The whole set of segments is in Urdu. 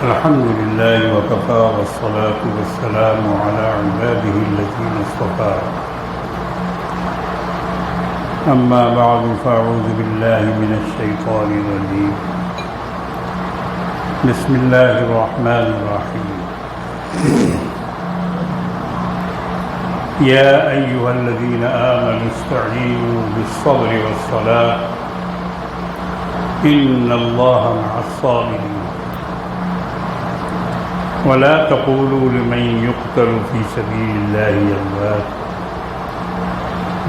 الحمد لله وكفى والصلاة والسلام على عباده الذين اصطفى أما بعد فأعوذ بالله من الشيطان الرجيم بسم الله الرحمن الرحيم يا أيها الذين آمنوا استعينوا بالصبر والصلاة إن الله مع الصابرين ولا تقولوا لمن يقتل في سبيل الله أموات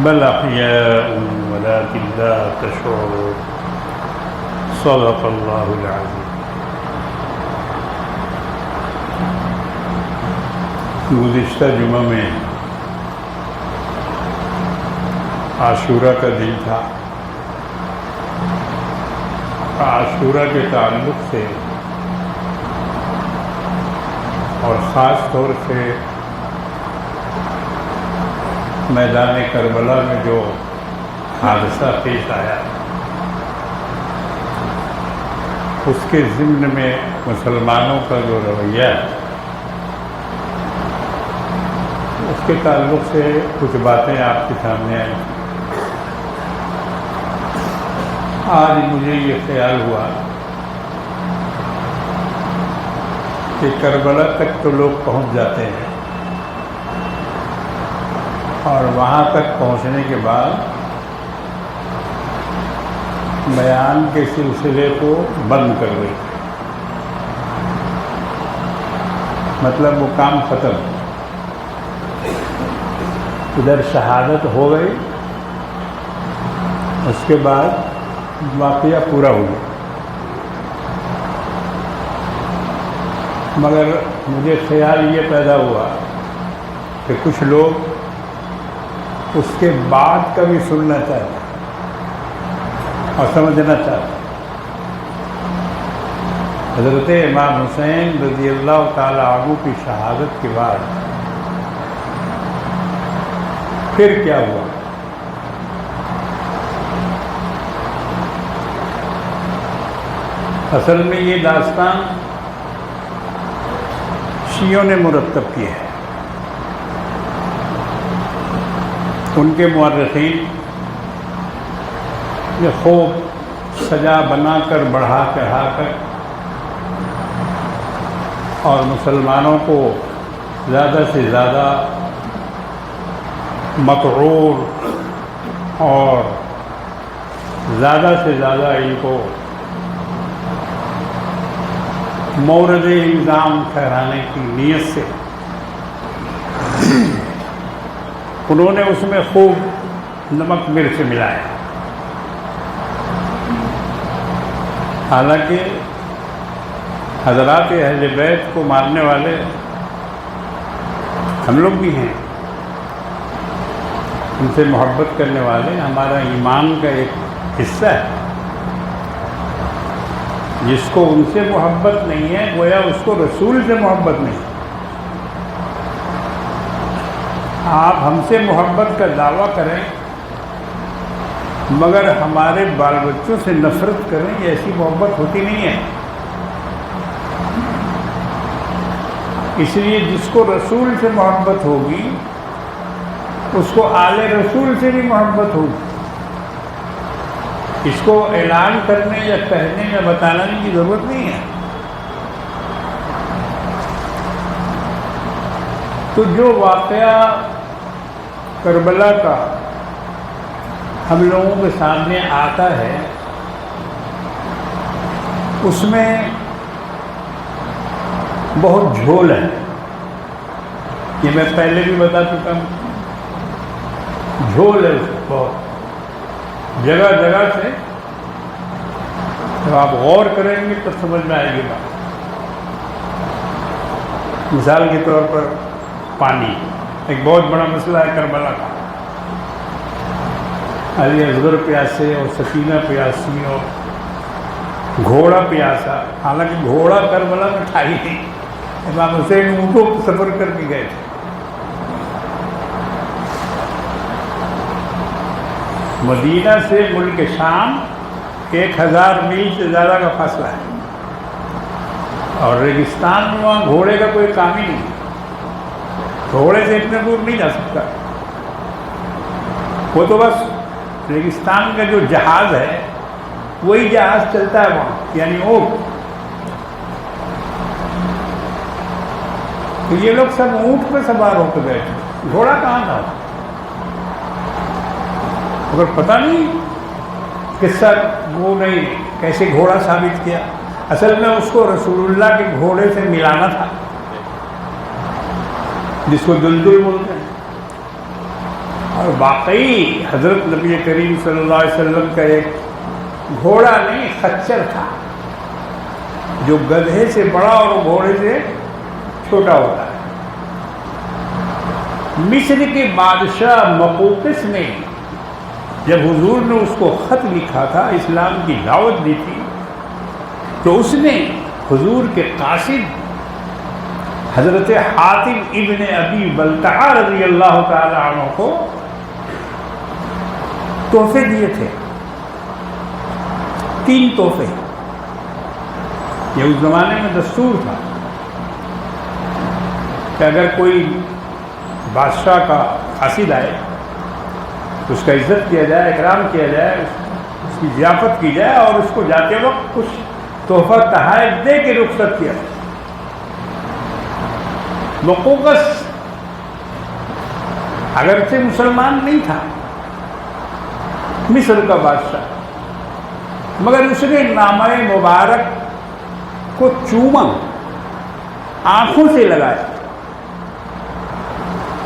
بل أحياء ولكن لا تشعرون صدق الله العظيم. گزشتہ جمعہ میں عاشورہ کا دن تھا. عاشورہ کے تعلق سے اور خاص طور سے میدان کربلا میں جو حادثہ پیش آیا اس کے ضمن میں مسلمانوں کا جو رویہ ہے اس کے تعلق سے کچھ باتیں آپ کے سامنے آئیں. آج مجھے یہ خیال ہوا کہ کربلا تک تو لوگ پہنچ جاتے ہیں اور وہاں تک پہنچنے کے بعد بیان کے سلسلے کو بند کر دیتے، مطلب وہ کام ختم. ادھر شہادت ہو گئی، اس کے بعد واقعہ پورا ہو گیا. مگر مجھے خیال یہ پیدا ہوا کہ کچھ لوگ اس کے بعد کا بھی سننا چاہتے اور سمجھنا چاہتے. حضرت امام حسین رضی اللہ تعالی عنہ کی شہادت کے بعد پھر کیا ہوا؟ اصل میں یہ داستان شیعوں نے مرتب کی ہے. ان کے مورخین نے خوب سجا بنا کر بڑھا چڑھا کر اور مسلمانوں کو زیادہ سے زیادہ مقرور اور زیادہ سے زیادہ ان کو مورد الزام ٹھہرانے کی نیت سے انہوں نے اس میں خوب نمک مرچ ملایا. حالانکہ حضرات اہل بیت کو ماننے والے ہم لوگ بھی ہیں، ان سے محبت کرنے والے ہمارا ایمان کا ایک حصہ ہے. جس کو ان سے محبت نہیں ہے گویا اس کو رسول سے محبت نہیں. آپ ہم سے محبت کا دعویٰ کریں مگر ہمارے بال بچوں سے نفرت کریں، یہ ایسی محبت ہوتی نہیں ہے. اس لیے جس کو رسول سے محبت ہوگی اس کو آل رسول سے بھی محبت ہوگی. اس کو اعلان کرنے یا کہنے یا بتانے کی ضرورت نہیں ہے. تو جو واقعہ کربلا کا ہم لوگوں کے سامنے آتا ہے اس میں بہت جھول ہے. یہ میں پہلے بھی بتا چکا ہوں، جھول ہے اس میں بہت جگہ جگہ سے. جب آپ غور کریں گے تو سمجھ میں آئے گی بات. مثال کے طور پر پانی ایک بہت بڑا مسئلہ ہے کربلا کا. علی اصغر پیاسے اور سکینہ پیاسی اور گھوڑا پیاسا. حالانکہ گھوڑا کربلا میں تھا ہی نہیں، امام حسین اونٹوں کو سفر کر کے گئے تھے. مدینہ سے ملک شام 1000 میل سے زیادہ کا فاصلہ ہے. اور ریگستان میں وہاں گھوڑے کا کوئی کام ہی نہیں، گھوڑے سے اتنے دور نہیں جا سکتا، وہ تو بس ریگستان کا جو جہاز ہے وہی جہاز چلتا ہے وہاں، یعنی اونٹ۔ تو یہ لوگ سب اونٹ پہ سوار ہو کے بیٹھے، گھوڑا کہاں تھا؟ اگر پتہ نہیں قصہ وہ نہیں کیسے گھوڑا ثابت کیا، اصل میں اس کو رسول اللہ کے گھوڑے سے ملانا تھا، جس کو دلدل بولتے ہیں۔ اور واقعی حضرت نبی کریم صلی اللہ علیہ وسلم کا ایک گھوڑا نہیں خچر تھا، جو گدھے سے بڑا اور گھوڑے سے چھوٹا ہوتا ہے۔ مصر کے بادشاہ مقوقس نے جب حضور نے اس کو خط لکھا تھا، اسلام کی دعوت دی تھی، تو اس نے حضور کے قاصد حضرت حاتم ابن ابی بلتعہ رضی اللہ تعالی عنہ کو تحفے دیے تھے، 3 تحفے۔ یہ اس زمانے میں دستور تھا کہ اگر کوئی بادشاہ کا قاصد آئے تو اس کا عزت کیا جائے، اکرام کیا جائے، اس کی ضیافت کی جائے، اور اس کو جاتے وقت کچھ تحفہ تحائف دے کے رخصت کیا۔ مقوقس اگرچہ مسلمان نہیں تھا، مصر کا بادشاہ، مگر اس نے نامہ مبارک کو چوما، آنکھوں سے لگایا۔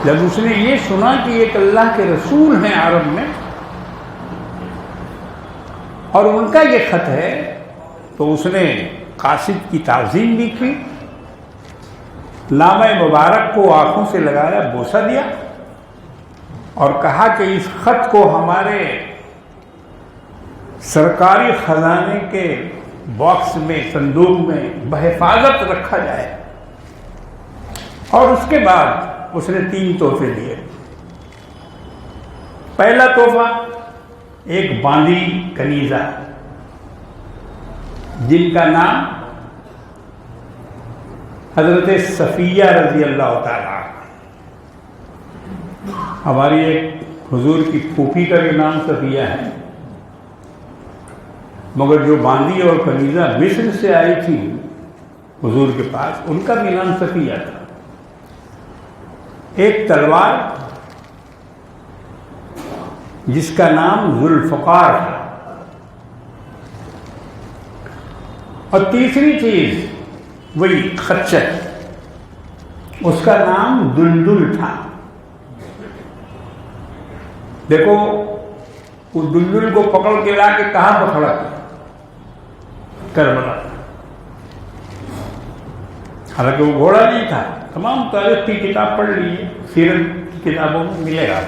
جب اس نے یہ سنا کہ ایک اللہ کے رسول ہیں عرب میں اور ان کا یہ خط ہے، تو اس نے قاصد کی تعظیم بھی کی، نامہ مبارک کو آنکھوں سے لگایا، بوسہ دیا، اور کہا کہ اس خط کو ہمارے سرکاری خزانے کے باکس میں، صندوق میں بحفاظت رکھا جائے۔ اور اس کے بعد اس نے 3 تحفے دیے۔ پہلا تحفہ ایک باندی کنیزہ جن کا نام حضرت صفیہ رضی اللہ تعالیٰ، ہماری ایک حضور کی پھوپھی کا بھی نام صفیہ ہے، مگر جو باندی اور کنیزہ مصر سے آئی تھی حضور کے پاس، ان کا بھی نام صفیہ تھا۔ ایک تلوار جس کا نام ذوالفقار تھا، اور تیسری چیز وہی خچر، اس کا نام دلدل تھا۔ دیکھو اس دلدل کو پکڑ کے لا کے کہاں پر کھڑا کیا؟ کربلا۔ حالانکہ وہ گھوڑا نہیں تھا، تمام تاریخ کی کتاب پڑھ لیجیے، سیرت کی کتابوں میں ملے گا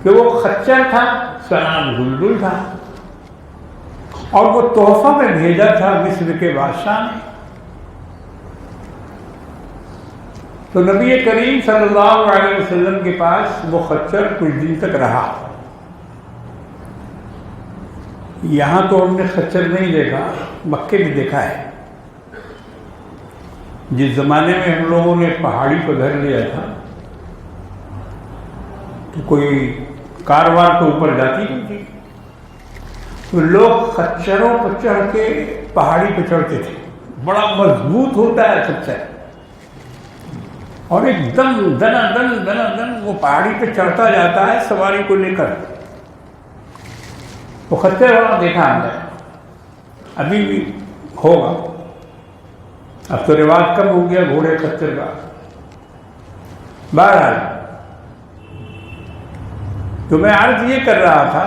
کہ وہ خچر تھا، اس کا نام دلدل تھا، اور وہ تحفہ میں بھیجا تھا مصر کے بادشاہ نے۔ تو نبی کریم صلی اللہ علیہ وسلم کے پاس وہ خچر کچھ دن تک رہا۔ یہاں تو ہم نے خچر نہیں دیکھا، مکے میں دیکھا ہے۔ جس زمانے میں ہم لوگوں نے پہاڑی پہ گھر لیا تھا تو کوئی کاروبار تو اوپر جاتی نہیں تھی، تو لوگ خچروں پر چڑھ کے پہاڑی پہ چڑھتے تھے۔ بڑا مضبوط ہوتا ہے خچر، اور ایک دم دنا دن وہ پہاڑی پہ چڑھتا جاتا ہے سواری کو لے کر۔ وہ خچر والا دیکھا ہم نے، ابھی بھی ہوگا، اب تو رواج کم ہو گیا گھوڑے خچر کا۔ بہرحال تو میں عرض یہ کر رہا تھا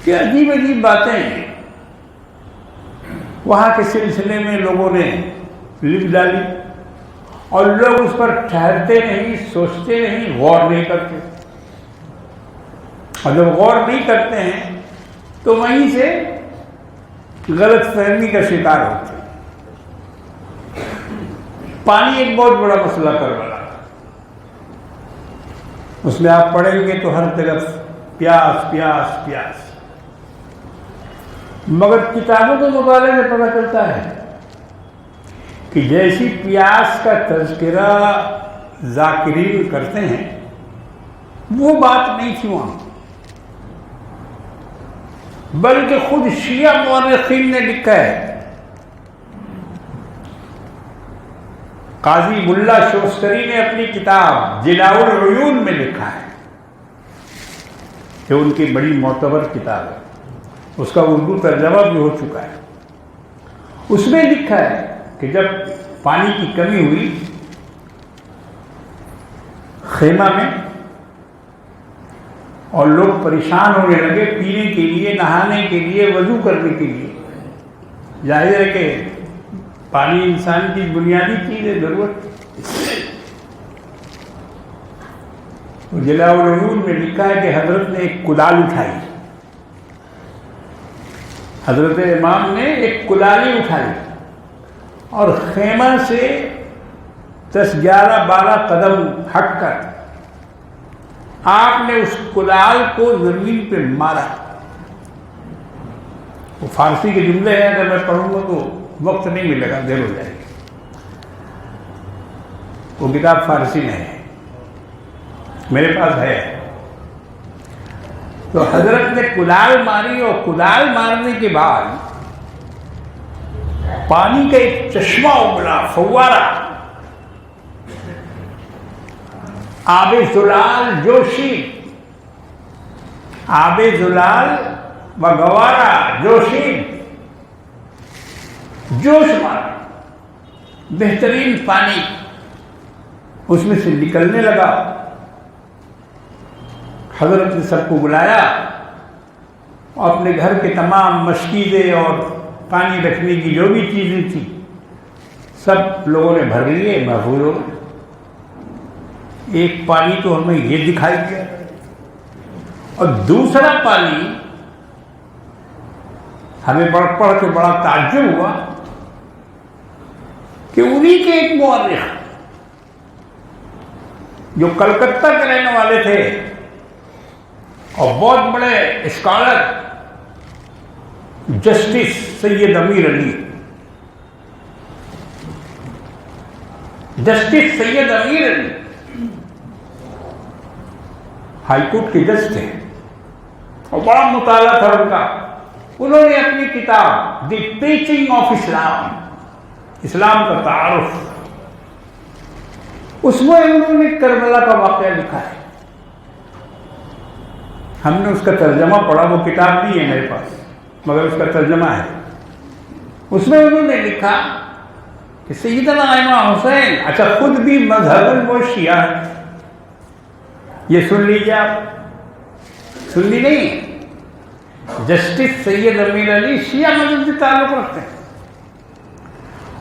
کہ عجیب عجیب باتیں وہاں کے سلسلے میں لوگوں نے لکھ ڈالی، اور لوگ اس پر ٹھہرتے نہیں، سوچتے نہیں، غور نہیں کرتے، اور جب غور نہیں کرتے ہیں تو وہیں سے غلط فہمی کا شکار ہوتے ہیں۔ پانی ایک بہت بڑا مسئلہ کربلا، اس میں آپ پڑھیں گے تو ہر طرف پیاس پیاس پیاس، مگر کتابوں کے مطالعے میں پتہ چلتا ہے کہ جیسی پیاس کا تذکرہ ذاکرین کرتے ہیں وہ بات نہیں تھی وہاں، بلکہ خود شیعہ مورخین نے لکھا ہے. قاضی ملا شوستری نے اپنی کتاب جلاء العیون میں لکھا ہے، جو ان کی بڑی معتبر کتاب ہے، اس کا اردو ترجمہ بھی ہو چکا ہے. اس میں لکھا ہے کہ جب پانی کی کمی ہوئی خیمہ میں اور لوگ پریشان ہونے لگے پینے کے لیے، نہانے کے لیے، وضو کرنے کے لیے، ظاہر ہے کہ پانی انسان کی بنیادی چیز ہے، ضرورت. جلاء العیون میں لکھا ہے کہ حضرت نے ایک کدال اٹھائی، حضرت امام نے ایک کلالی اٹھائی اور خیمہ سے 10 11 12 قدم ہٹ کر آپ نے اس کلال کو زمین پہ مارا. وہ فارسی کے جملے ہیں، اگر میں پڑھوں گا تو وقت نہیں ملے گا، دیر ہو جائے گی. وہ کتاب فارسی میں ہے، میرے پاس ہے. تو حضرت نے کلال ماری اور کلال مارنے کے بعد پانی کا ایک چشمہ ابلا، فوارہ، آب زلال جوشی، آب زلال و گوارا جوشی، جوش مارا، بہترین پانی اس میں سے نکلنے لگا. حضرت نے سب کو بلایا اور اپنے گھر کے تمام مشکیزیں اور پانی رکھنے کی جو بھی چیزیں تھیں سب لوگوں نے بھر لیے، محفوظ ہو گئے. ایک پانی تو ہمیں یہ دکھائی دیا اور دوسرا پانی ہمیں پڑھ کے بڑا تعجب ہوا کہ انہی کے ایک مورخ جو کلکتہ کے رہنے والے تھے اور بہت بڑے اسکالر، جسٹس سید امیر علی، جسٹس سید امیر علی ہائی کورٹ کے جج تھے اور بڑا مطالعہ تھا ان کا. انہوں نے اپنی کتاب دی ٹیچنگ آف اسلام، اسلام کا تعارف، اس میں انہوں نے کربلا کا واقعہ لکھا ہے. ہم نے اس کا ترجمہ پڑھا، وہ کتاب نہیں ہے میرے پاس مگر اس کا ترجمہ ہے. اس میں انہوں نے لکھا کہ سیدنا امام حسین، اچھا خود بھی مذہباً وہ شیعہ ہے، یہ سن لیجیے آپ، سن لی نہیں، جسٹس سید امیر علی شیعہ مذہب سے تعلق رکھتے ہیں،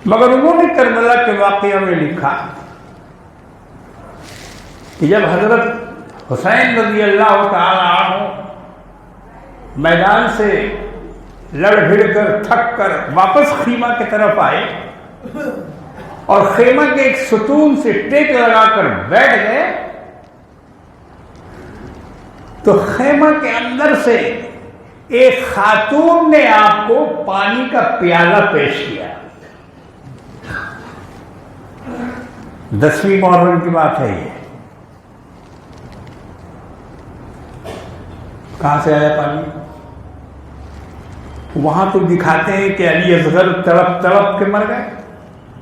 مگر انہوں نے کربلا کے واقعہ میں لکھا کہ جب حضرت حسین رضی اللہ تعالی عنہ میدان سے لڑ بھڑ کر تھک کر واپس خیمہ کی طرف آئے اور خیمہ کے ایک ستون سے ٹیک لگا کر بیٹھ گئے تو خیمہ کے اندر سے ایک خاتون نے آپ کو پانی کا پیالہ پیش کیا. 10ویں محرم کی بات ہے یہ. کہاں سے آیا پانی؟ وہاں تو دکھاتے ہیں کہ علی اصغر تڑپ تڑپ کے مر گئے،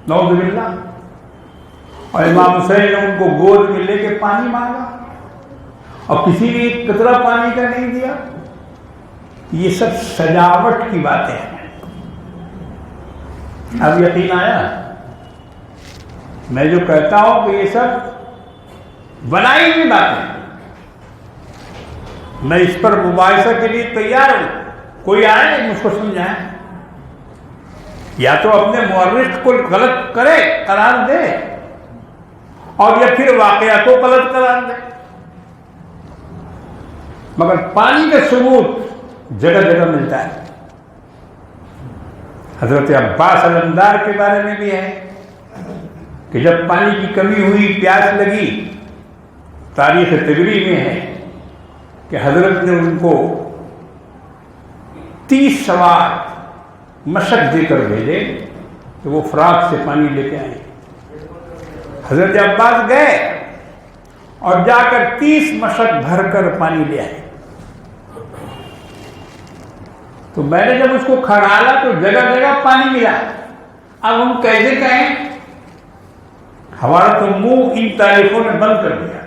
نعوذ باللہ، اور امام حسین نے ان کو گود میں لے کے پانی مانگا اور کسی نے ایک قطرہ پانی کا نہیں دیا. یہ سب سجاوٹ کی باتیں ہیں. اب یقین آیا میں جو کہتا ہوں کہ یہ سب بنائی ہوئی باتیں. میں اس پر مباحثہ کے لیے تیار ہوں، کوئی آئے مجھ کو سمجھائیں، یا تو اپنے مورخ کو غلط کرے قرار دے اور یا پھر واقعہ کو غلط قرار دے، مگر پانی کا ثبوت جگہ جگہ ملتا ہے. حضرت عباس علمدار کے بارے میں بھی ہے کہ جب پانی کی کمی ہوئی، پیاس لگی، تاریخ تبری میں ہے کہ حضرت نے ان کو 30 سوار مشق دے کر بھیجے تو وہ فراق سے پانی لے کے آئے. حضرت عباس گئے اور جا کر 30 مشق بھر کر پانی لے آئے. تو میں نے جب اس کو کھنگالا تو جگہ جگہ پانی ملا. اب ہم کیسے کہیں؟ ہمارا تو منہ ان تاریخوں نے بند کر دیا.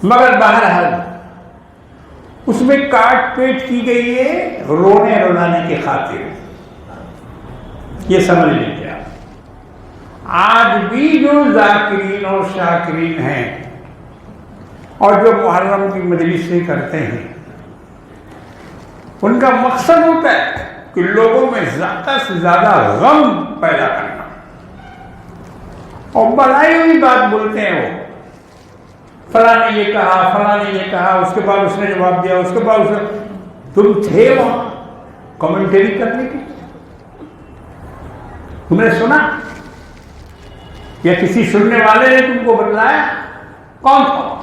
مگر بہرحال اس میں کاٹ پیٹ کی گئی ہے رونے رلانے کی خاطر. یہ سمجھ لیجیے آپ. آج بھی جو ذاکرین اور شاکرین ہیں اور جو محرم کی مجلسیں کرتے ہیں، ان کا مقصد ہوتا ہے کہ لوگوں میں زیادہ سے زیادہ غم پیدا کرنا، اور بڑائی ہوئی بات بولتے ہیں. وہ فلاں نے یہ کہا، فلاں نے یہ کہا، اس کے بعد اس نے جواب دیا، اس کے بعد اس نے. تم تھے وہاں کمنٹری کرنے کی؟ تم نے سنا یا کسی سننے والے نے تم کو بتلایا؟ کون تھا؟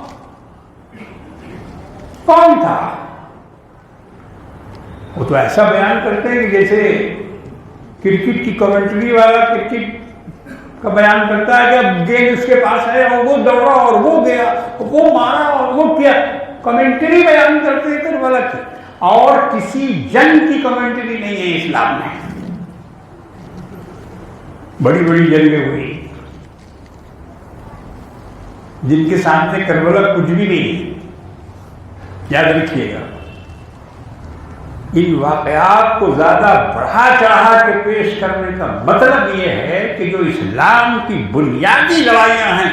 کون تھا؟ وہ تو ایسا بیان کرتے ہیں کہ جیسے کرکٹ کی کمنٹری والا کرکٹ کا بیان کرتا ہے کہ اب گیند اس کے پاس ہے اور وہ دوڑا اور وہ گیا، وہ مارا اور وہ کیا. کمنٹری بیان کرتے ہیں کربلا کی. اور کسی جنگ کی کمنٹری نہیں ہے اسلام میں. بڑی بڑی جنگیں ہوئی جن کے سامنے کربلا کچھ بھی نہیں ہے. یاد رکھیے گا، ان واقعات کو زیادہ بڑھا چڑھا کے پیش کرنے کا مطلب یہ ہے کہ جو اسلام کی بنیادی لڑائیاں ہیں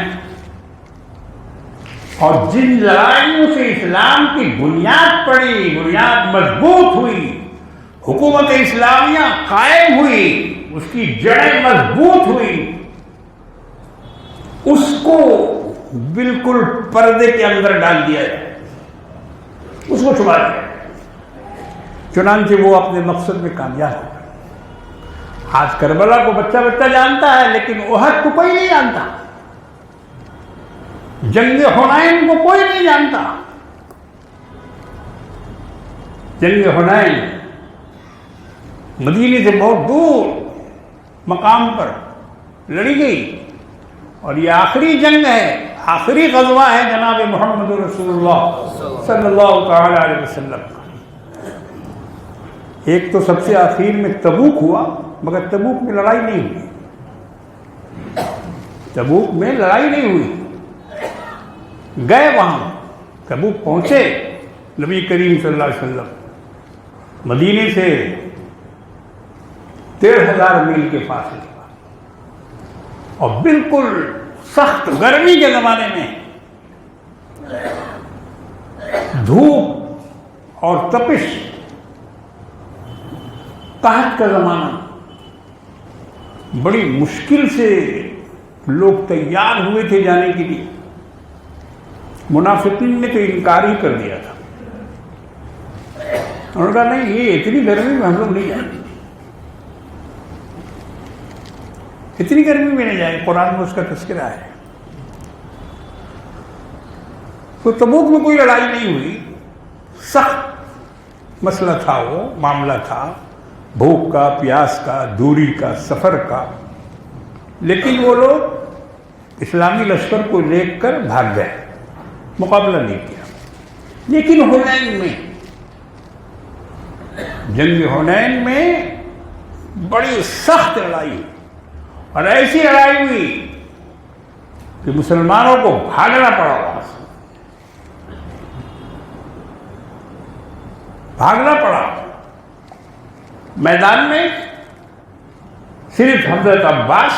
اور جن لڑائیوں سے اسلام کی بنیاد پڑی، بنیاد مضبوط ہوئی، حکومت اسلامیہ قائم ہوئی، اس کی جڑیں مضبوط ہوئی، اس کو بالکل پردے کے اندر ڈال دیا جائے، اس کو چھپا دیا. چنانچہ وہ اپنے مقصد میں کامیاب ہو گئے. آج کربلا کو بچہ بچہ جانتا ہے لیکن احد کو کوئی نہیں جانتا. جنگ حنین کو کوئی نہیں جانتا. جنگ حنین مدینے سے بہت دور مقام پر لڑی گئی اور یہ آخری جنگ ہے، آخری غزوہ ہے جناب محمد رسول اللہ صلی اللہ تعالی علیہ وسلم کا. ایک تو سب سے آخر میں تبوک ہوا، مگر تبوک میں لڑائی نہیں ہوئی. تبوک میں لڑائی نہیں ہوئی. گئے وہاں، تبوک پہنچے، نبی کریم صلی اللہ علیہ وسلم مدینے سے 13,000 میل کے فاصلے پر، اور بالکل سخت گرمی کے زمانے میں، دھوپ اور تپش، قحط کا زمانہ، بڑی مشکل سے لوگ تیار ہوئے تھے جانے کے لیے. منافقین نے تو انکار ہی کر دیا تھا. انہوں نے کہا نہیں، یہ اتنی گرمی میں ہم لوگ نہیں جائیں گے، اتنی گرمی میں نہیں جائیں گے. قرآن میں اس کا تذکرہ ہے. تو تبوک میں کوئی لڑائی نہیں ہوئی. سخت مسئلہ تھا، وہ معاملہ تھا، بھوک کا، پیاس کا، دوری کا، سفر کا. لیکن وہ لوگ اسلامی لشکر کو لے کر بھاگ گئے، مقابلہ نہیں کیا. لیکن حنین میں، جنگ حنین میں بڑی سخت لڑائی ہوئی، اور ایسی لڑائی ہوئی کہ مسلمانوں کو بھاگنا پڑا. وہاں سے بھاگنا پڑا. میدان میں صرف حضرت عباس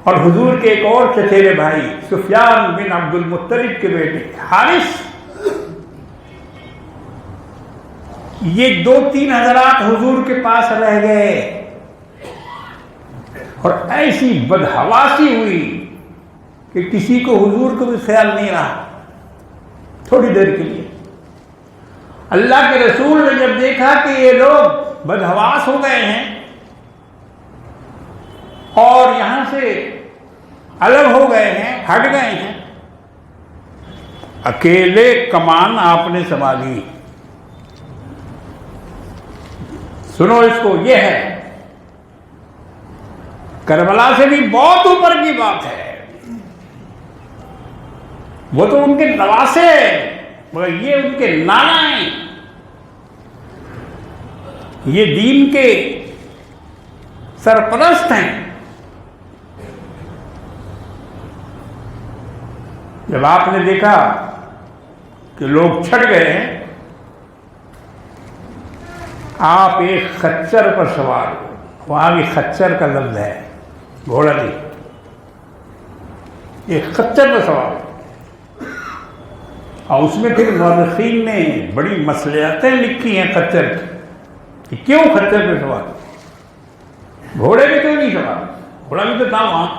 اور حضور کے ایک اور چچیرے بھائی سفیان بن عبد المطلب کے بیٹے حارث، یہ 2-3 حضرات حضور کے پاس رہ گئے. اور ایسی بدحواسی ہوئی کہ کسی کو حضور کو بھی خیال نہیں رہا. تھوڑی دیر کے لیے اللہ کے رسول نے جب دیکھا کہ یہ لوگ بدحواس ہو گئے ہیں اور یہاں سے الگ ہو گئے ہیں، ہٹ گئے ہیں، اکیلے کمان آپ نے سنبھالی. سنو اس کو، یہ ہے کربلا سے بھی بہت اوپر کی بات ہے. وہ تو ان کے نواسے مگر یہ ان کے نانا ہیں. یہ دین کے سرپرست ہیں. جب آپ نے دیکھا کہ لوگ چھٹ گئے ہیں، آپ ایک خچر پر سوار ہو. وہاں بھی خچر کا لفظ ہے، گھوڑا نہیں. ایک خچر پر سوار، اور اس میں پھر مورخین نے بڑی مصلحتیں لکھی ہیں خچر کی کہ کیوں خچر پہ سوار، گھوڑے پہ کیوں نہیں سوار. گھوڑا بھی تو تھا وہاں،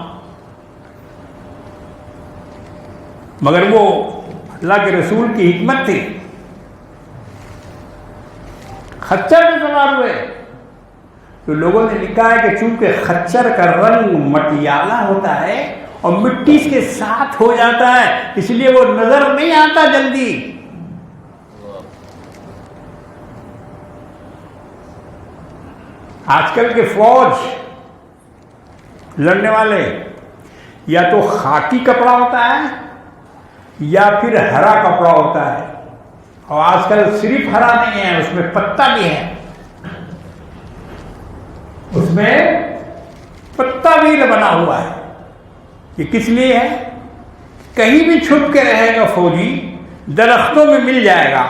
مگر وہ اللہ کے رسول کی حکمت تھی. خچر پہ سوار ہوئے تو لوگوں نے لکھا ہے کہ چونکہ خچر کا رنگ مٹیالہ ہوتا ہے اور مٹی کے ساتھ ہو جاتا ہے، اس لیے وہ نظر نہیں آتا جلدی. آج کل کے فوج لڑنے والے یا تو خاکی کپڑا ہوتا ہے یا پھر ہرا کپڑا ہوتا ہے، اور آج کل صرف ہرا نہیں ہے، اس میں پتا بھی ہے. اس میں پتا بھی بنا ہوا ہے. یہ کس لیے ہے؟ کہیں بھی چھپ کے رہے گا فوجی، درختوں میں مل جائے گا،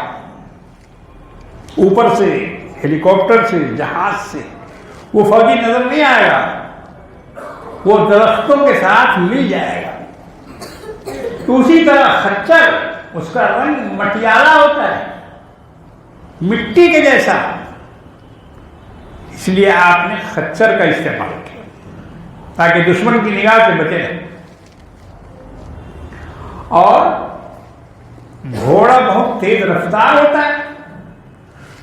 اوپر سے، ہیلی کاپٹر سے، جہاز سے وہ فوجی نظر نہیں آئے گا، وہ درختوں کے ساتھ مل جائے گا. تو اسی طرح خچر، اس کا رنگ مٹیالہ ہوتا ہے، مٹی کے جیسا. اس لیے آپ نے خچر کا استعمال کیا تاکہ دشمن کی نگاہ سے بچے رہے. اور گھوڑا بہت تیز رفتار ہوتا ہے،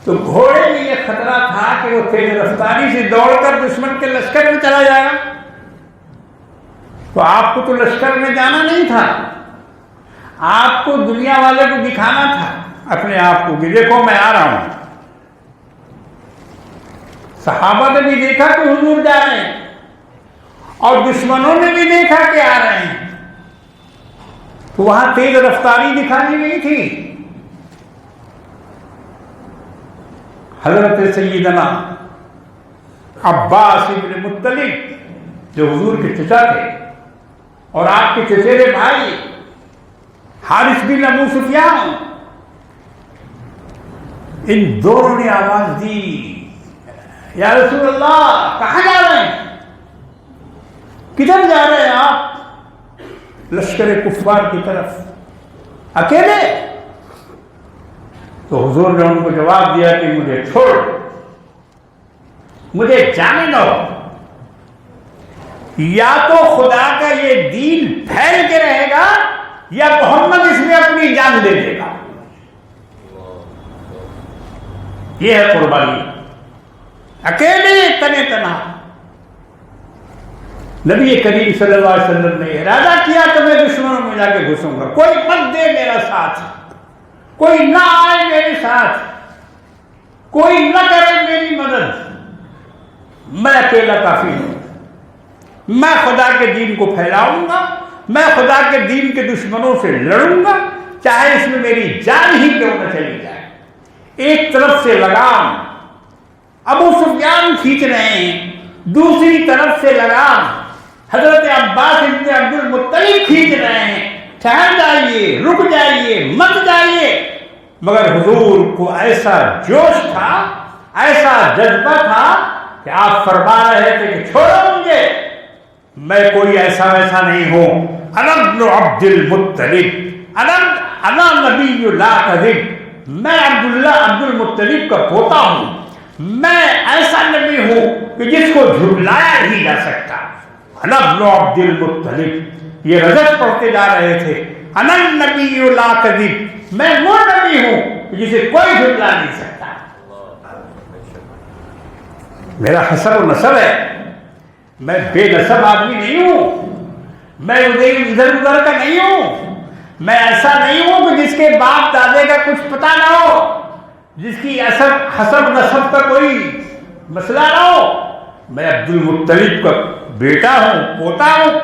تو گھوڑے میں یہ خطرہ تھا کہ وہ تیز رفتاری سے دوڑ کر دشمن کے لشکر میں چلا جائے گا. تو آپ کو تو لشکر میں جانا نہیں تھا، آپ کو دنیا والے کو دکھانا تھا اپنے آپ کو کہ دیکھو میں آ رہا ہوں. صحابہ نے بھی دیکھا کہ حضور جا رہے ہیں، اور دشمنوں نے بھی دیکھا کہ آ رہے ہیں. تو وہاں تیز رفتاری دکھانی نہیں تھی. حضرت سیدنا عباس ابن مطلب جو حضور کے چچا تھے، اور آپ کے چچیرے بھائی حارث بن ابو سفیان، ان دونوں نے آواز دی، یا رسول اللہ کہاں جا رہے ہیں؟ کدھر جا رہے ہیں آپ؟ لشکر کفار کی طرف اکیلے؟ تو حضور نے ان کو جواب دیا کہ مجھے چھوڑ، مجھے جانے دو. یا تو خدا کا یہ دین پھیل کے رہے گا یا محمد اس میں اپنی جان دے دے گا. یہ ہے قربانی، اکیلے تنے تنہا. نبی کریم صلی اللہ علیہ وسلم نے ارادہ کیا کہ میں دشمنوں میں جا کے گھسوں گا، کوئی مت دے میرا ساتھ، کوئی نہ آئے میرے ساتھ، کوئی نہ کرے میری مدد، میں اکیلا کافی ہوں. میں خدا کے دین کو پھیلاؤں گا، میں خدا کے دین کے دشمنوں سے لڑوں گا، چاہے اس میں میری جان ہی کیوں نہ چلی جائے. ایک طرف سے لگام ابو سفیان کھینچ رہے ہیں، دوسری طرف سے لگام حضرت عباس ابن عبد المطلب کھینچ رہے ہیں، ٹھہر جائیے، رک جائیے، مت جائیے. مگر حضور کو ایسا جوش تھا، ایسا جذبہ تھا کہ آپ فرما رہے تھے کہ چھوڑو مجھے، میں کوئی ایسا ویسا نہیں ہوں. انا ابن عبد المطلب، انا نبی لا کذب، میں عبداللہ عبد المطلب کا پوتا ہوں. میں ایسا نبی ہوں کہ جس کو جھٹلایا نہیں جا سکتا. انا ابن عبد المطلب، یہ رجت پڑھتے جا رہے تھے، انا نبی لا کذب، میں وہ نبی ہوں جسے کوئی جھٹلا نہیں سکتا. میرا حسب و نسب ہے، میں بے نسب آدمی نہیں ہوں، میں ادھر ادھر کا نہیں ہوں. میں ایسا نہیں ہوں کہ جس کے باپ دادے کا کچھ پتہ نہ ہو، جس کی حسب نسب کا کوئی مسئلہ نہ ہو، میں عبد المطلب کا بیٹا ہوں، پوتا ہوں،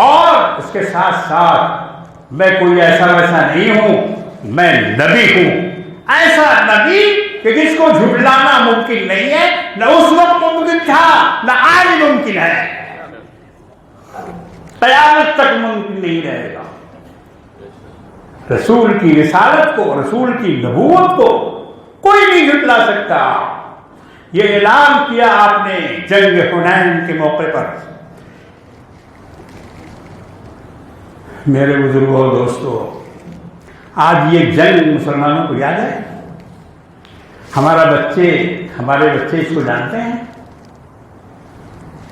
اور اس کے ساتھ ساتھ میں کوئی ایسا ویسا نہیں ہوں، میں نبی ہوں، ایسا نبی کہ جس کو جھٹلانا ممکن نہیں ہے، نہ اس وقت ممکن تھا نہ آج ممکن ہے، قیامت تک ممکن نہیں رہے گا۔ رسول کی رسالت کو، رسول کی نبوت کو کوئی نہیں جھٹلا سکتا۔ یہ اعلان کیا آپ نے جنگ حنین کے موقع پر۔ میرے بزرگوں اور دوستوں، آج یہ جنگ مسلمانوں کو یاد ہے؟ ہمارے بچے اس کو جانتے ہیں؟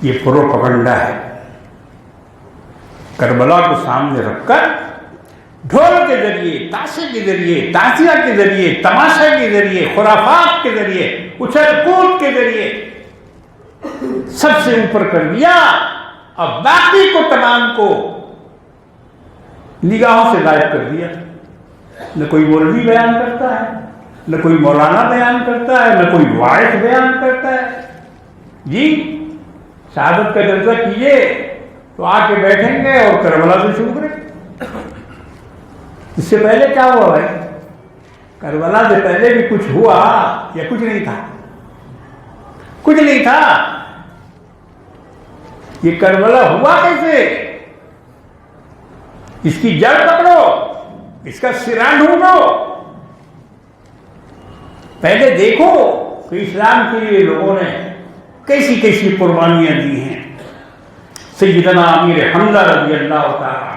یہ پروپیگنڈا ہے۔ کربلا کو سامنے رکھ کر ڈھول کے ذریعے، تاشے کے ذریعے، تازیہ کے ذریعے، تماشے کے ذریعے، خرافات کے ذریعے، اچھل کود کے ذریعے سب سے اوپر کر دیا، اور باقی کو تمام کو نگاہوں سے غائب کر دیا۔ نہ کوئی مولوی بیان کرتا ہے، نہ کوئی مولانا بیان کرتا ہے، نہ کوئی واعظ بیان کرتا ہے۔ جی شہادت کا جلسہ کیجیے تو آ کے بیٹھیں گے اور کربلا سے شروع کریں۔ اس سے پہلے کیا ہوا بھائی؟ کربلا سے پہلے بھی کچھ ہوا یا کچھ نہیں تھا؟ کچھ نہیں تھا۔ یہ کربلا ہوا کیسے؟ اس کی جڑ پکڑو، اس کا سرا ڈھونڈو، پہلے دیکھو کہ اسلام کے لیے لوگوں نے کیسی کیسی قربانیاں دی ہیں۔ سیدنا امیر حمزہ رضی اللہ تعالیٰ،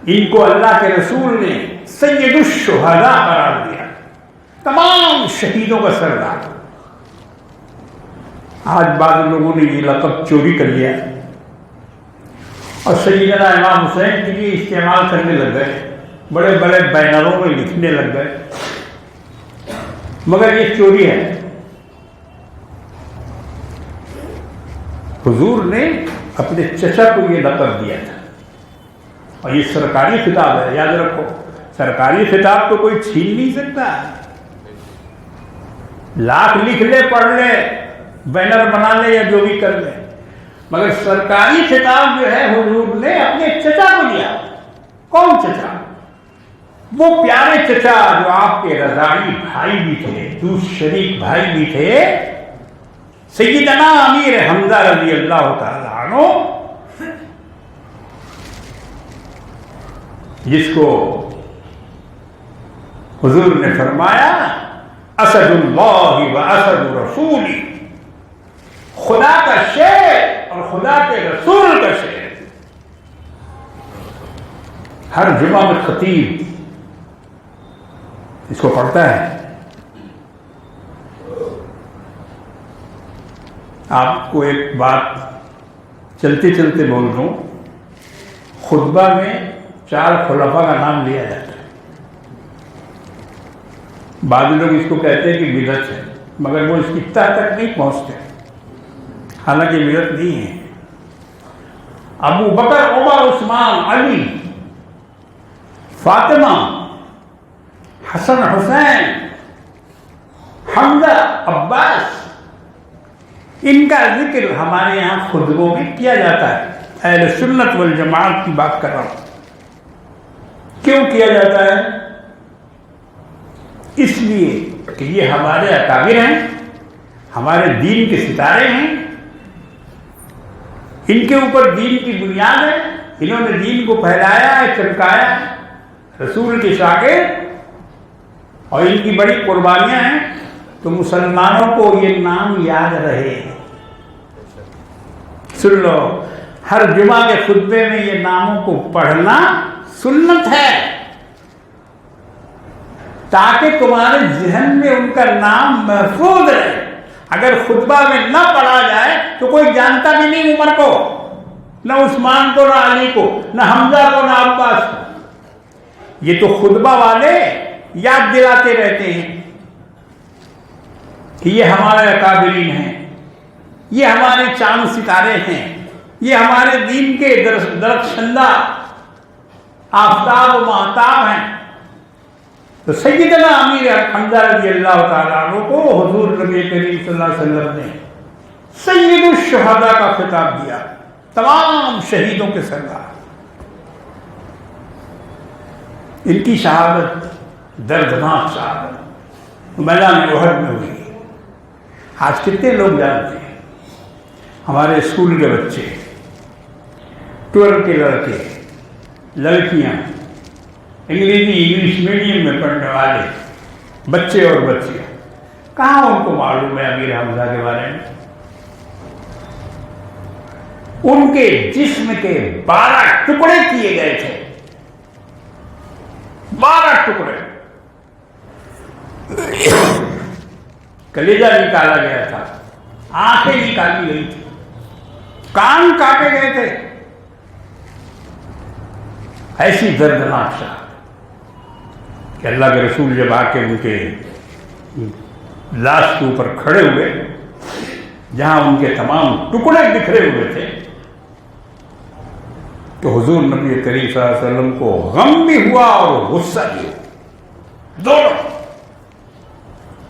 ان کو اللہ کے رسول نے سید الشہداء قرار دیا، تمام شہیدوں کا سردار۔ آج بعض لوگوں نے یہ لقب چوری کر لیا اور سیدنا امام حسین کے لیے استعمال کرنے لگ گئے، بڑے بڑے بینروں میں لکھنے لگ گئے، مگر یہ چوری ہے۔ حضور نے اپنے چچا کو یہ لقب دیا تھا، اور یہ سرکاری خطاب ہے، یاد رکھو، سرکاری خطاب تو کوئی چھین نہیں سکتا۔ لاکھ لکھ لے، پڑھ لے، بینر بنا لے یا جو بھی کر لے، مگر سرکاری خطاب جو ہے حضور نے اپنے چچا کو دیا۔ کون چچا؟ وہ پیارے چچا جو آپ کے رضاعی بھائی بھی تھے، دوسرے شریک بھائی بھی تھے، سیدنا امیر حمزہ رضی اللہ تعالیٰ عنہ، جس کو حضور نے فرمایا اسد اللہ و اسد رسولی، خدا کا شیر اور خدا کے رسول کا شیر۔ ہر جمعہ میں خطیب اس کو پڑھتا ہے۔ آپ کو ایک بات چلتے چلتے بول رہا ہوں، خطبہ میں 4 خلفاء کا نام لیا جاتا ہے۔ بعض لوگ اس کو کہتے ہیں کہ بدعت ہے، مگر وہ اس کی تہ تک نہیں پہنچتے، حالانکہ بدعت نہیں ہے۔ ابو بکر، عمر، عثمان، علی، فاطمہ، حسن، حسین، حمزہ، عباس، ان کا ذکر ہمارے یہاں خطبوں میں کیا جاتا ہے۔ اہل سنت والجماعت کی بات کر رہا ہوں۔ کیوں کیا جاتا ہے؟ اس لیے کہ یہ ہمارے اکابر ہیں، ہمارے دین کے ستارے ہیں، ان کے اوپر دین کی بنیاد ہے، انہوں نے دین کو پھیلایا ہے، چمکایا ہے، رسول کے شاگرد، اور ان کی بڑی قربانیاں ہیں، تو مسلمانوں کو یہ نام یاد رہے۔ سن لو، ہر جمعہ کے خطبے میں یہ ناموں کو پڑھنا سنت ہے، تاکہ تمہارے ذہن میں ان کا نام محفوظ رہے۔ اگر خطبہ میں نہ پڑھا جائے تو کوئی جانتا بھی نہیں عمر کو، نہ عثمان کو، نہ علی کو، نہ حمزہ کو، نہ عباس کو۔ یہ تو خطبہ والے یاد دلاتے رہتے ہیں کہ یہ ہمارے اکابرین ہیں، یہ ہمارے چاند ستارے ہیں، یہ ہمارے دین کے درخشندہ آفتاب و ماہتاب ہیں۔ تو سیدنا امیر حمزہ رضی اللہ تعالیٰ عنہ کو حضور نبی کریم صلی اللہ علیہ وسلم نے سید الشہداء کا خطاب دیا، تمام شہیدوں کے سردار۔ ان کی شہادت دردناک شہادت میدان احد میں ہوئی۔ آج کتنے لوگ جانتے ہیں؟ ہمارے اسکول کے بچے، 12 کے لڑکے لڑکیاں، انگلش میڈیم میں پڑھنے والے بچے اور بچیاں، کہاں ان کو معلوم ہے امیر حمزہ کے بارے میں؟ ان کے جسم کے 12 ٹکڑے کیے گئے تھے، 12 ٹکڑے، کلیجہ نکالا گیا تھا، آنکھیں نکالی گئی تھی، کان کاٹے گئے تھے۔ ایسی دردناک شہادت کہ اللہ کے رسول جب آ کے ان کے لاش کے اوپر کھڑے ہوئے، جہاں ان کے تمام ٹکڑے بکھرے ہوئے تھے، تو حضور نبی کریم صلی اللہ علیہ وسلم کو غم بھی ہوا اور غصہ بھی ہوا، دونوں،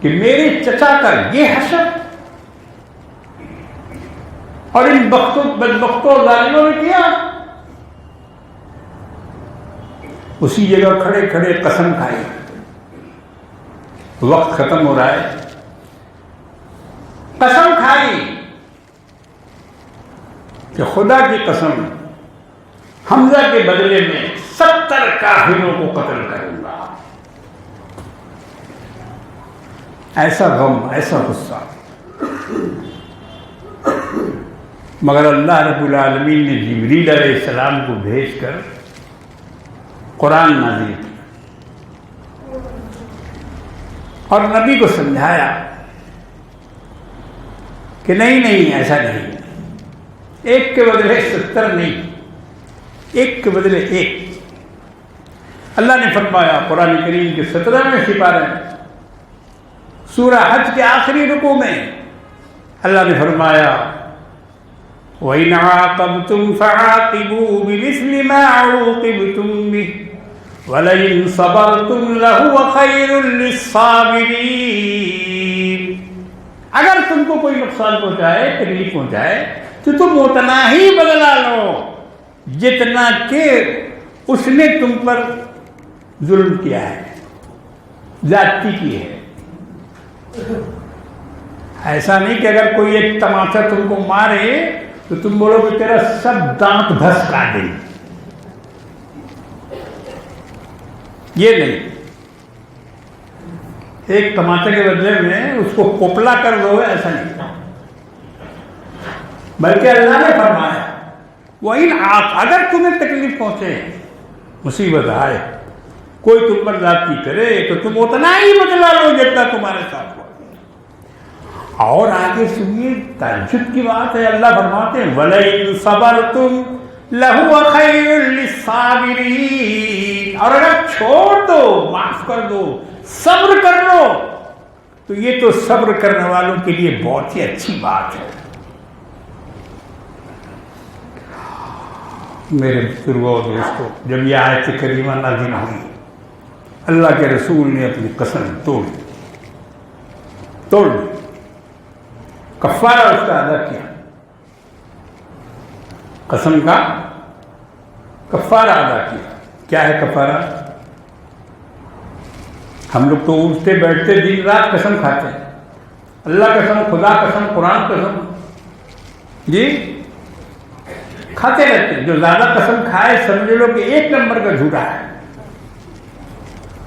کہ میرے چچا کا یہ حشر اور ان بدبختوں ظالموں نے کیا۔ اسی جگہ کھڑے کھڑے قسم کھائی، وقت ختم ہو رہا ہے، قسم کھائی کہ خدا کی قسم حمزہ کے بدلے میں 70 کافروں کو قتل کروں گا۔ ایسا غم، ایسا غصہ، مگر اللہ رب العالمین نے جبریل علیہ السلام کو بھیج کر قرآن نازل کیا اور نبی کو سمجھایا کہ نہیں ایسا نہیں، ایک کے بدلے 70 نہیں، ایک کے بدلے ایک۔ اللہ نے فرمایا قرآن کریم کے 17ویں سپارے میں، سورہ حج کے آخری رکوع میں اللہ نے فرمایا وَإِنْ عَاقَبْتُمْ فَعَاقِبُوا بِمِثْلِ مَا عُوقِبْتُمْ بِهِ وَلَئِنْ صَبَرْتُمْ لَهُوَ خَيْرٌ لِلصَّابِرِينَ۔ اگر تم کو کوئی نقصان پہنچائے، تکلیف پہنچائے، تو تم اتنا ہی بدلہ لو جتنا کہ اس نے تم پر ظلم کیا ہے، زیادتی کی ہے۔ ایسا نہیں کہ اگر کوئی ایک تماچا تم کو مارے تو تم بولو کہ تیرا سب دانت دھس کاٹ دیں، یہ نہیں۔ ایک تماچے کے بدلے میں اس کو کوپلا کر دو، ایسا نہیں، بلکہ اللہ نے فرمایا اگر تمہیں تکلیف پہنچے، مصیبت آئے، کوئی تم پر زیادتی کرے تو تم اتنا ہی بدلہ لو جتنا تمہارے ساتھ ہوا۔ اور آگے سنیے، تعجب کی بات ہے، اللہ فرماتے ہیں وَلَئِن صَبَرْتُمْ لَهُوَ خَيْرٌ لِلصَّابِرِينَ، اور اگر چھوڑ دو، معاف کر دو، صبر کر لو، تو یہ تو صبر کرنے والوں کے لیے بہت ہی اچھی بات ہے۔ میرے بزرگوں اور دوستوں، جب یہ آیت کریمہ نازل ہوئی، اللہ کے رسول نے اپنی قسم توڑ دی، کفارہ اس کا ادا کیا، قسم کا کفارہ ادا کیا۔ کیا ہے کفارہ؟ ہم لوگ تو اٹھتے بیٹھتے دن رات قسم کھاتے ہیں، اللہ قسم، خدا قسم، قرآن قسم، جی کھاتے رہتے ہیں۔ جو زیادہ قسم کھائے سمجھ لو کہ 1 نمبر کا جھوٹا ہے،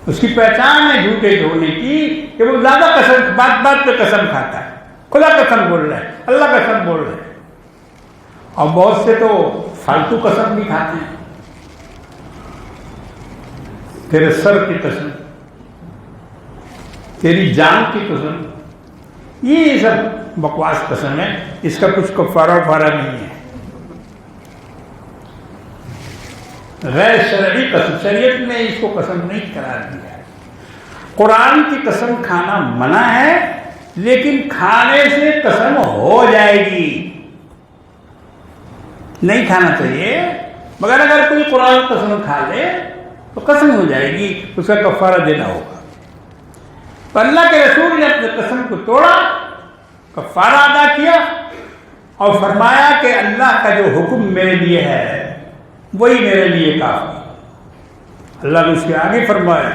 اس کی پہچان ہے جھوٹے ہونے کی کہ وہ زیادہ قسم، بات پہ قسم کھاتا ہے، خدا قسم بول رہا ہے، اللہ قسم بول رہے ہیں۔ اور بہت سے تو فالتو قسم بھی کھاتے ہیں، تیرے سر کی قسم، تیری جان کی قسم، یہ سب بکواس قسم ہے، اس کا کچھ کفارہ وفارہ نہیں ہے۔ غیر شرعی قسم، شریعت نے اس کو قسم نہیں قرار دیا ہے۔ قرآن کی قسم کھانا منع ہے، لیکن کھانے سے قسم ہو جائے گی، نہیں کھانا چاہیے، مگر اگر کوئی قرآن قسم کھا لے تو قسم ہو جائے گی، اس کا کفارہ دینا ہوگا۔ تو اللہ کے رسول نے اپنی قسم کو توڑا، کفارہ ادا کیا اور فرمایا کہ اللہ کا جو حکم میرے لیے ہے وہی میرے لیے کافی۔ اللہ نے اس کے آگے فرمایا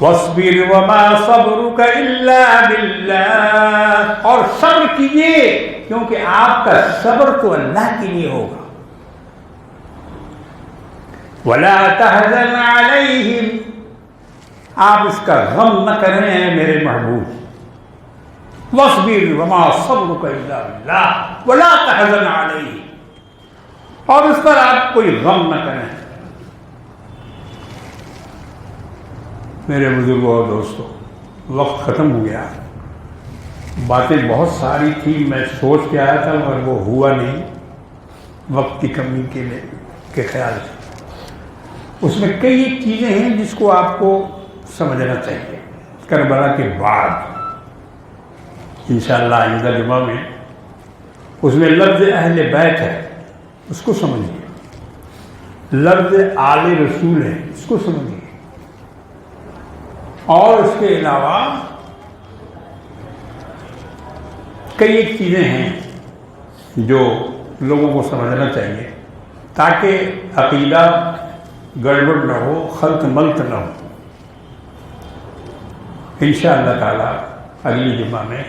وَاصْبِرْ وَمَا صَبْرُكَ إِلَّا بِاللَّهِ، اور صبر کیجئے کیونکہ آپ کا صبر تو اللہ کے لیے ہوگا۔ وَلَا تَحْزَنْ عَلَيْهِمْ، آپ اس کا غم نہ کریں ہیں میرے محبوب۔ وَاصْبِرْ وَمَا صَبْرُكَ إِلَّا بِاللَّهِ وَلَا تَحْزَنْ عَلَيْهِمْ، اور اس پر آپ کوئی غم نہ کریں۔ میرے بزرگوں اور دوستوں، وقت ختم ہو گیا، باتیں بہت ساری تھی، میں سوچ کے آیا تھا مگر وہ ہوا نہیں وقت کی کمی کے خیال سے۔ اس میں کئی ایک چیزیں ہیں جس کو آپ کو سمجھنا چاہیے۔ کربلا کے بعد انشاءاللہ آئندہ جمعہ میں اس میں لفظ اہل بیت ہے، اس کو سمجھیے، لفظ آل رسول ہے، اس کو سمجھیے، اور اس کے علاوہ کئی ایک چیزیں ہیں جو لوگوں کو سمجھنا چاہیے تاکہ عقیدہ گڑبڑ نہ ہو، خلط ملط نہ ہو۔ انشاءاللہ تعالیٰ اگلی جمعہ میں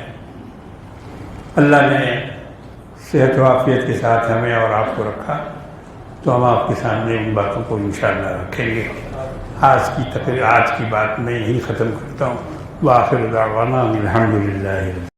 اللہ نے صحت و عافیت کے ساتھ ہمیں اور آپ کو رکھا تو ہم آپ کے سامنے ان باتوں کو انشاءاللہ رکھیں گے۔ آج کی بات میں یہی ختم کرتا ہوں۔ وآخر دعوانا الحمدللہ۔